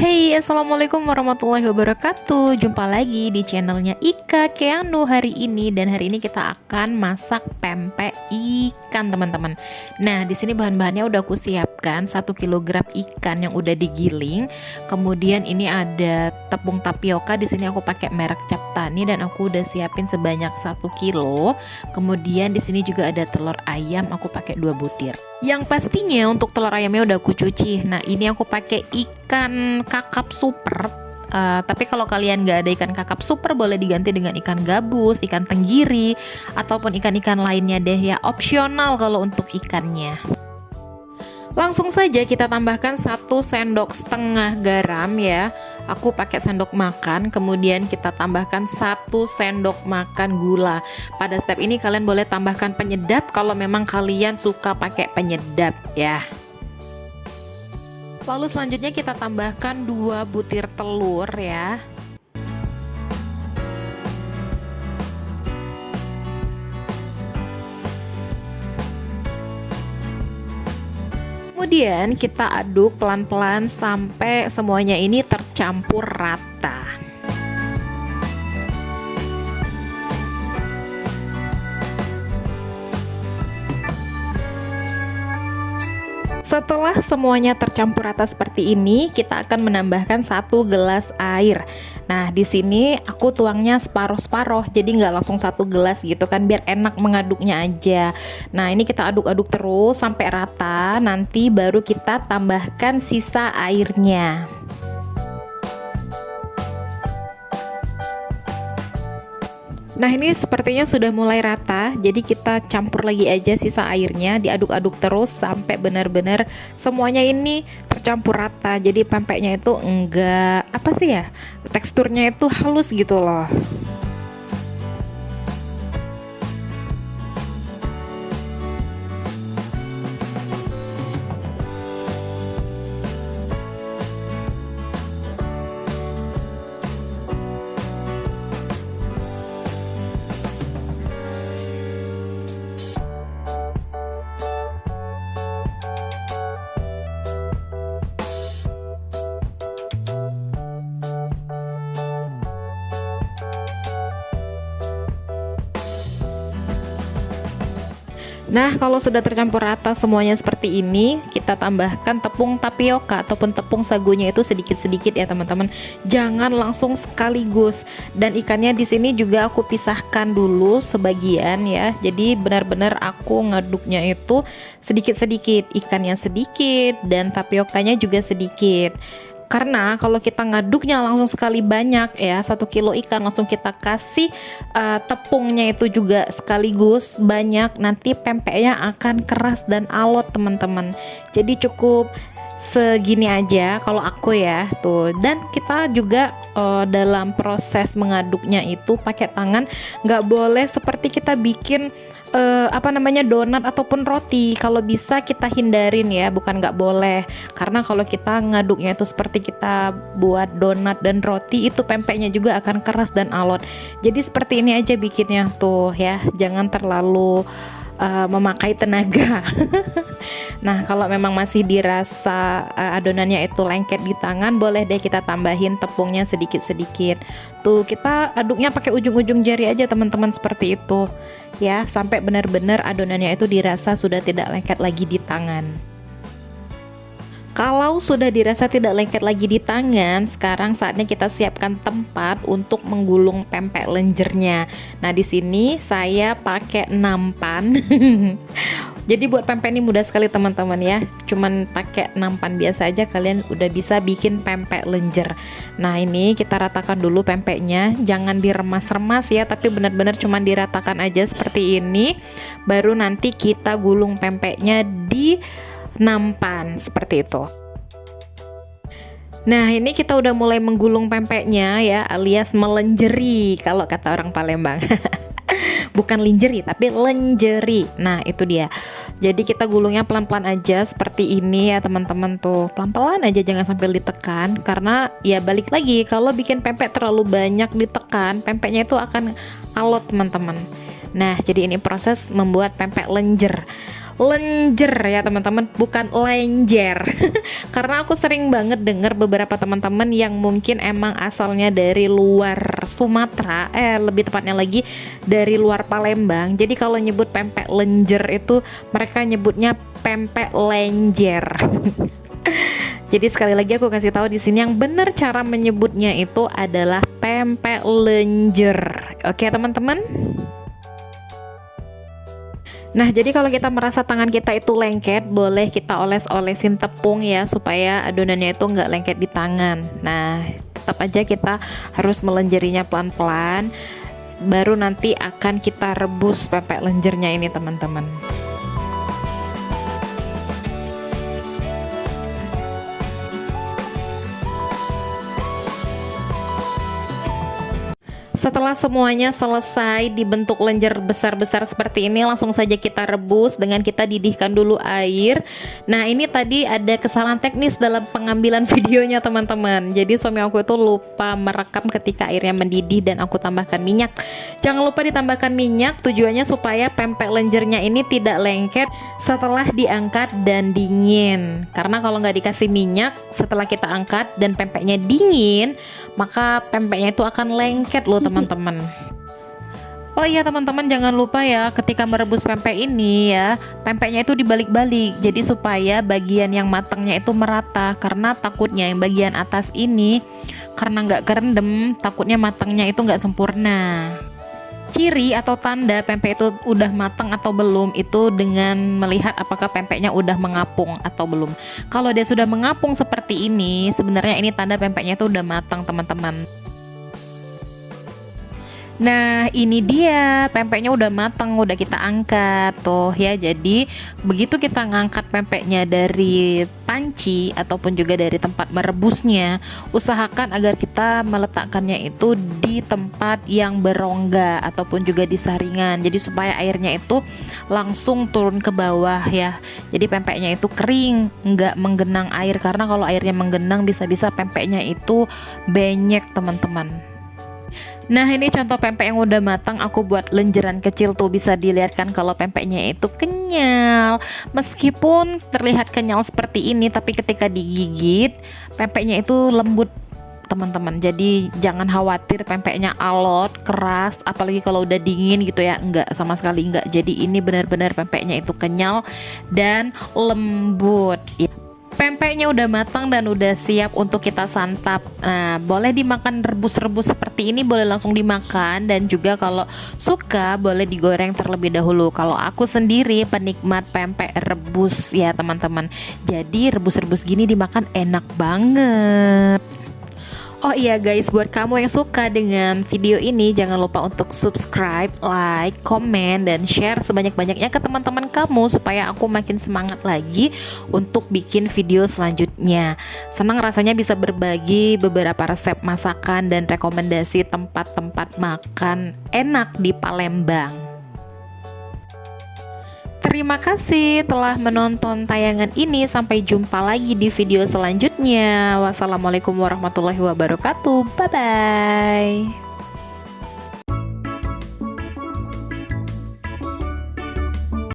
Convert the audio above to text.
Hey, assalamualaikum warahmatullahi wabarakatuh. Jumpa lagi di channelnya Ika Keanu hari ini, dan hari ini kita akan masak pempek ikan, teman-teman. Nah, di sini bahan-bahannya udah aku siapkan 1 kg ikan yang udah digiling. Kemudian ini ada tepung tapioka. Di sini aku pakai merek Cap Tani dan aku udah siapin sebanyak 1 kilo. Kemudian di sini juga ada telur ayam, aku pakai 2 butir. Yang pastinya untuk telur ayamnya udah aku cuci. Nah, ini aku pakai ikan kakap super. Tapi kalau kalian nggak ada ikan kakap super, boleh diganti dengan ikan gabus, ikan tenggiri, ataupun ikan-ikan lainnya deh ya. Opsional kalau untuk ikannya. Langsung saja kita tambahkan 1,5 sendok garam ya. Aku pakai sendok makan. Kemudian kita tambahkan 1 sendok makan gula. Pada step ini kalian boleh tambahkan penyedap kalau memang kalian suka pakai penyedap ya. Lalu selanjutnya kita tambahkan 2 butir telur ya. Kemudian kita aduk pelan-pelan sampai semuanya ini tercampur rata. Setelah semuanya tercampur rata seperti ini, kita akan menambahkan 1 gelas air. Nah, di sini aku tuangnya separoh-separoh, jadi nggak langsung 1 gelas gitu kan, biar enak mengaduknya aja. Nah, ini kita aduk-aduk terus sampai rata, nanti baru kita tambahkan sisa airnya. Nah, ini sepertinya sudah mulai rata, jadi kita campur lagi aja sisa airnya, diaduk-aduk terus sampai benar-benar semuanya ini tercampur rata. Jadi pempeknya itu enggak apa sih ya, teksturnya itu halus gitu loh. Nah, kalau sudah tercampur rata semuanya seperti ini, kita tambahkan tepung tapioka ataupun tepung sagunya itu sedikit-sedikit ya, teman-teman. Jangan langsung sekaligus. Dan ikannya di sini juga aku pisahkan dulu sebagian ya. Jadi benar-benar aku ngaduknya itu sedikit-sedikit, ikannya sedikit dan tapiokanya juga sedikit. Karena kalau kita ngaduknya langsung sekali banyak ya, 1 kilo ikan langsung kita kasih tepungnya itu juga sekaligus banyak, nanti pempeknya akan keras dan alot, teman-teman. Jadi cukup segini aja kalau aku ya tuh. Dan kita juga dalam proses mengaduknya itu pakai tangan, nggak boleh seperti kita bikin donat ataupun roti. Kalau bisa kita hindarin ya, bukan nggak boleh, karena kalau kita ngaduknya itu seperti kita buat donat dan roti, itu pempeknya juga akan keras dan alot. Jadi seperti ini aja bikinnya tuh ya, jangan terlalu memakai tenaga. Nah, kalau memang masih dirasa adonannya itu lengket di tangan, boleh deh kita tambahin tepungnya sedikit-sedikit. Tuh, kita aduknya pakai ujung-ujung jari aja, teman-teman, seperti itu. Ya, sampai benar-benar adonannya itu dirasa sudah tidak lengket lagi di tangan. Kalau sudah dirasa tidak lengket lagi di tangan, sekarang saatnya kita siapkan tempat untuk menggulung pempek lenjernya. Nah, di sini saya pakai nampan. Jadi buat pempek ini mudah sekali, teman-teman ya. Cuman pakai nampan biasa aja kalian udah bisa bikin pempek lenjer. Nah, ini kita ratakan dulu pempeknya, jangan diremas-remas ya, tapi benar-benar cuman diratakan aja seperti ini. Baru nanti kita gulung pempeknya di nampan seperti itu. Nah, ini kita udah mulai menggulung pempeknya ya, alias melenjeri kalau kata orang Palembang. Bukan linjeri tapi lenjeri. Nah, itu dia. Jadi kita gulungnya pelan-pelan aja seperti ini ya, teman-teman tuh. Pelan-pelan aja, jangan sampai ditekan, karena ya balik lagi, kalau bikin pempek terlalu banyak ditekan, pempeknya itu akan alot, teman-teman. Nah, jadi ini proses membuat pempek lenjer. lenjer ya teman-teman, bukan lenjer. Karena aku sering banget dengar beberapa teman-teman yang mungkin emang asalnya dari luar Sumatera, lebih tepatnya lagi dari luar Palembang. Jadi kalau nyebut pempek lenjer itu mereka nyebutnya pempek lenjer. Jadi sekali lagi aku kasih tahu di sini yang benar cara menyebutnya itu adalah pempek lenjer. Oke teman-teman. Nah, jadi kalau kita merasa tangan kita itu lengket, boleh kita oles-olesin tepung ya, supaya adonannya itu nggak lengket di tangan. Nah, tetap aja kita harus melenjerinya pelan-pelan, baru nanti akan kita rebus pempek lenjernya ini teman-teman. Setelah semuanya selesai dibentuk lenjer besar-besar seperti ini, langsung saja kita rebus dengan kita didihkan dulu air. Nah, ini tadi ada kesalahan teknis dalam pengambilan videonya teman-teman. Jadi suami aku itu lupa merekam ketika airnya mendidih dan aku tambahkan minyak. Jangan lupa ditambahkan minyak, tujuannya supaya pempek lenjernya ini tidak lengket setelah diangkat dan dingin. Karena kalau nggak dikasih minyak setelah kita angkat dan pempeknya dingin, maka pempeknya itu akan lengket loh teman-teman. Oh iya teman-teman, jangan lupa ya ketika merebus pempek ini ya, pempeknya itu dibalik-balik, jadi supaya bagian yang matangnya itu merata. Karena takutnya yang bagian atas ini karena nggak kerendam, takutnya matangnya itu nggak sempurna. Ciri atau tanda pempek itu udah matang atau belum itu dengan melihat apakah pempeknya udah mengapung atau belum. Kalau dia sudah mengapung seperti ini, sebenarnya ini tanda pempeknya itu udah matang teman-teman. Nah, ini dia pempeknya udah matang, udah kita angkat tuh ya. Jadi begitu kita ngangkat pempeknya dari panci ataupun juga dari tempat merebusnya, usahakan agar kita meletakkannya itu di tempat yang berongga ataupun juga di saringan. Jadi supaya airnya itu langsung turun ke bawah ya. Jadi pempeknya itu kering, nggak menggenang air, karena kalau airnya menggenang bisa-bisa pempeknya itu benyek teman-teman. Nah, ini contoh pempek yang udah matang, aku buat lenjeran kecil tuh, bisa dilihat kan kalau pempeknya itu kenyal. Meskipun terlihat kenyal seperti ini, tapi ketika digigit pempeknya itu lembut teman-teman. Jadi jangan khawatir pempeknya alot, keras, apalagi kalau udah dingin gitu ya. Enggak, sama sekali enggak. Jadi ini benar-benar pempeknya itu kenyal dan lembut ya. Pempeknya udah matang dan udah siap untuk kita santap. Nah, boleh dimakan rebus-rebus seperti ini, boleh langsung dimakan, dan juga kalau suka boleh digoreng terlebih dahulu. Kalau aku sendiri penikmat pempek rebus ya teman-teman. Jadi rebus-rebus gini dimakan enak banget. Oh iya guys, buat kamu yang suka dengan video ini, jangan lupa untuk subscribe, like, komen, dan share sebanyak-banyaknya ke teman-teman kamu supaya aku makin semangat lagi untuk bikin video selanjutnya. Senang rasanya bisa berbagi beberapa resep masakan dan rekomendasi tempat-tempat makan enak di Palembang. Terima kasih telah menonton tayangan ini. Sampai jumpa lagi di video selanjutnya. Wassalamualaikum warahmatullahi wabarakatuh. Bye bye.